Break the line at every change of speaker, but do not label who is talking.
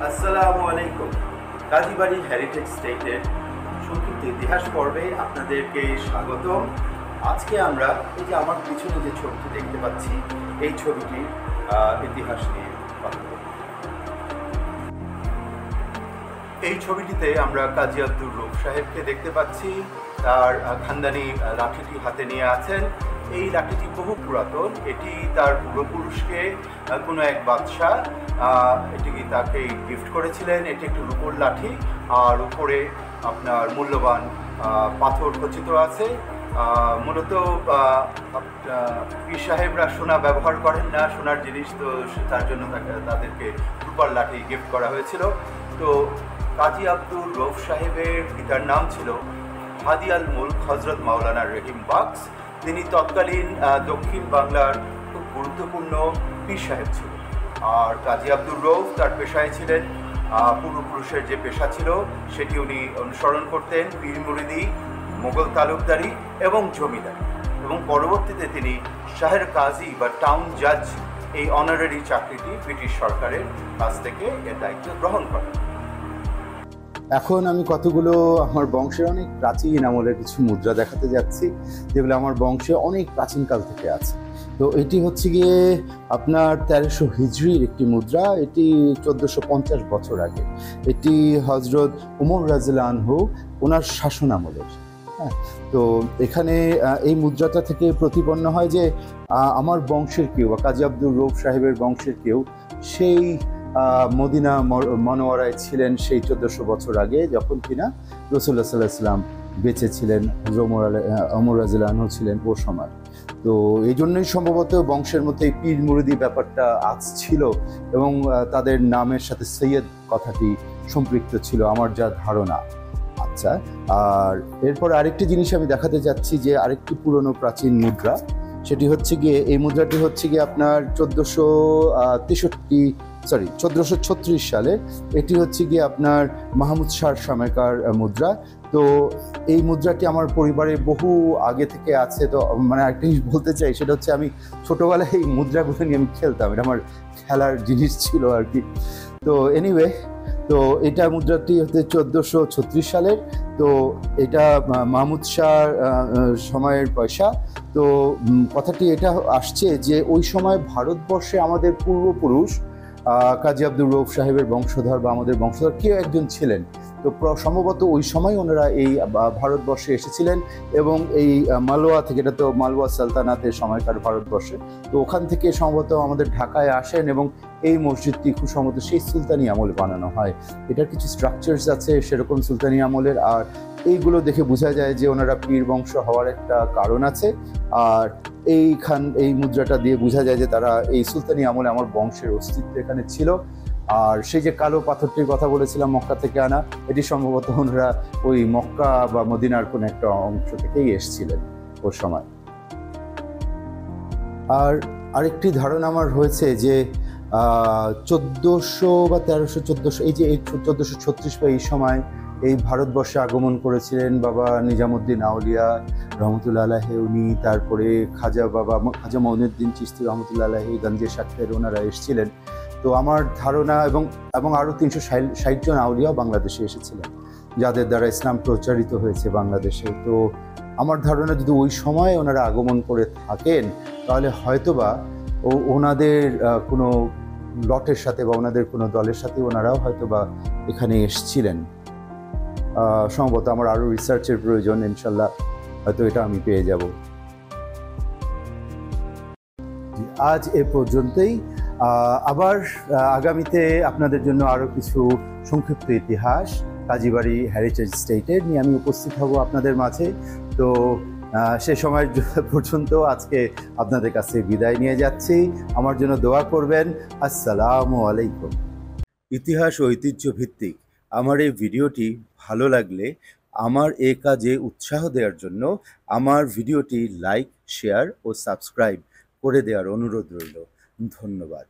আসসালামু আলাইকুম। কাজীবাড়ি হেরিটেজ স্টেটের সংক্ষিপ্ত ইতিহাস পর্বে আপনাদেরকে স্বাগতম। আজকে আমরা এই যে আমার পিছনে যে ছবিটি দেখতে পাচ্ছি, এই ছবিটির ইতিহাস নিয়ে কথা বলব। এই ছবিটিতে আমরা কাজী আব্দুর রউফ সাহেবকে দেখতে পাচ্ছি। তার খানদানি লাঠিটি হাতে নিয়ে আছেন। এই লাঠিটি বহু পুরাতন। এটি তার পূর্বপুরুষকে কোনো এক বাদশাহ এটিকে তাকে গিফট করেছিলেন। এটি একটি রূপোর লাঠি, আর উপরে আপনার মূল্যবান পাথর খচিত আছে। মূলত পীর সাহেবরা সোনা ব্যবহার করেন না, সোনার জিনিস, তো তার জন্য তাদেরকে রূপার লাঠি গিফট করা হয়েছিল। তো কাজী আব্দুর রউফ সাহেবের পিতার নাম ছিল হাদি আল মুলক হজরত মাওলানা রহিম বাক্স। তিনি তৎকালীন দক্ষিণ বাংলার খুব গুরুত্বপূর্ণ পীর সাহেব ছিলেন। আর কাজী আব্দুর রউফ তার পেশায় ছিলেন, পূর্বপুরুষের যে পেশা ছিল সেটি উনি অনুসরণ করতেন, পীর মুরিদি, মোগল তালুকদারি এবং জমিদারি। এবং পরবর্তীতে তিনি শাহের কাজী বা টাউন জাজ, এই অনারারি চাকরিটি ব্রিটিশ সরকারের কাছ থেকে এর দায়িত্ব গ্রহণ করেন।
এখন আমি কতগুলো আমার বংশের অনেক প্রাচীন আমলের কিছু মুদ্রা দেখাতে যাচ্ছি, যেগুলো আমার বংশে অনেক প্রাচীনকাল থেকে আছে। তো এটি হচ্ছে গিয়ে আপনার 1300 হিজরির একটি মুদ্রা। এটি 1450 বছর আগে। এটি হজরত উমর রাদিয়াল্লাহু আনহু ওনার শাসন আমলের। হ্যাঁ, তো এখানে এই মুদ্রাটা থেকে প্রতিপন্ন হয় যে আমার বংশের কেউ বা কাজী আব্দুর রউফ সাহেবের বংশের কেউ সেই মদিনা মনোয়ারায় ছিলেন সেই 1400 বছর আগে, যখন কিনা রাসূলুল্লাহ সাল্লাল্লাহু আলাইহি ওয়াসাল্লাম বেঁচে ছিলেন, ওমর রাদিয়াল্লাহু আনহু ছিলেন ও সময়। তো এই জন্যই সম্ভবত বংশের মধ্যে পীর মুরিদি ব্যাপারটা আজ ছিল এবং তাদের নামের সাথে সৈয়দ কথাটি সম্পৃক্ত ছিল, আমার যা ধারণা। আচ্ছা, আর এরপর আরেকটি জিনিস আমি দেখাতে যাচ্ছি যে আরেকটি পুরনো প্রাচীন মুদ্রা, সেটি হচ্ছে গিয়ে এই মুদ্রাটি হচ্ছে গিয়ে আপনার 1436 সালে। এটি হচ্ছে গিয়ে আপনার মাহমুদ শাহর সময়কার মুদ্রা। তো এই মুদ্রাটি আমার পরিবারে বহু আগে থেকে আছে। তো মানে একটা জিনিস বলতে চাই, সেটা হচ্ছে আমি ছোটোবেলায় এই মুদ্রাগুলো নিয়ে আমি খেলতাম, এটা আমার খেলার জিনিস ছিল আর কি। তো এনিওয়ে, তো এটা মুদ্রাটি হচ্ছে 1436 সালের। তো এটা মাহমুদ শাহর সময়ের পয়সা। তো কথাটি এটা আসছে যে ওই সময় ভারতবর্ষে আমাদের পূর্বপুরুষ কাজী আব্দুর রউফ সাহেবের বংশধর বা আমাদের বংশধর কেউ একজন ছিলেন। তো সম্ভবত ওই সময় ওনারা এই ভারতবর্ষে এসেছিলেন এবং এই মালওয়া থেকে, এটা তো মালওয়া সালতানাতের সময়কার ভারতবর্ষে, তো ওখান থেকে সম্ভবত আমাদের ঢাকায় আসেন এবং এই মসজিদটি খুব সম্ভবত সেই সুলতানি আমলে বানানো হয়। এটার কিছু স্ট্রাকচার্স আছে সেরকম সুলতানি আমলের, আর এইগুলো দেখে বোঝা যায় যে ওনারা পীর বংশ হওয়ার একটা কারণ আছে। আর এই মুদ্রাটা দিয়ে বোঝা যায় যে তারা এই সুলতানি আমলে আমার বংশের অস্তিত্ব এখানে ছিল। আর সেই যে কালো পাথরটির কথা বলেছিলাম মক্কা থেকে আনা, এটি সম্ভবত ওনারা ওই মক্কা বা মদিনার কোন একটা অংশ থেকেই এসেছিলেন ওর সময়। আর আরেকটি ধারণা আমার হয়েছে যে 1400 বা 1300-1400, এই যে 1436 বা এই সময় এই ভারতবর্ষে আগমন করেছিলেন বাবা নিজামুদ্দিন আউলিয়া রহমতুল্লাহ আলাইহি, উনি, তারপরে খাজা মঈনুদ্দিন চিশতি রহমতুল্লাহ আলাইহি, গঞ্জে শাক্তের, ওনারা এসেছিলেন। তো আমার ধারণা এবং আরও 360 জন আউলিয়াও বাংলাদেশে এসেছিলেন, যাদের দ্বারা ইসলাম প্রচারিত হয়েছে বাংলাদেশে। তো আমার ধারণা যদি ওই সময় ওনারা আগমন করে থাকেন, তাহলে হয়তোবা ওনাদের কোনো লটের সাথে বা ওনাদের কোনো দলের সাথে ওনারাও হয়তোবা এখানে এসেছিলেন। সম্ভবত আমার আরও রিসার্চের প্রয়োজন, ইনশাল্লাহ হয়তো এটা আমি পেয়ে যাব। আজ এ পর্যন্তই। আবার আগামীতে আপনাদের জন্য আরও কিছু সংক্ষিপ্ত ইতিহাস কাজীবাড়ি হেরিটেজ স্টেটের নিয়ে আমি উপস্থিত হব আপনাদের মাঝে। তো সে সময় পর্যন্ত আজকে আপনাদের কাছে বিদায় নিয়ে যাচ্ছি। আমার জন্য দোয়া করবেন। আসসালামু আলাইকুম। ইতিহাস ঐতিহ্য ভিত্তিক আমার এই ভিডিওটি ভালো লাগলে আমার এ কাজে উৎসাহ দেওয়ার জন্য আমার ভিডিওটি লাইক, শেয়ার ও সাবস্ক্রাইব করে দেওয়ার অনুরোধ রইল। ধন্যবাদ।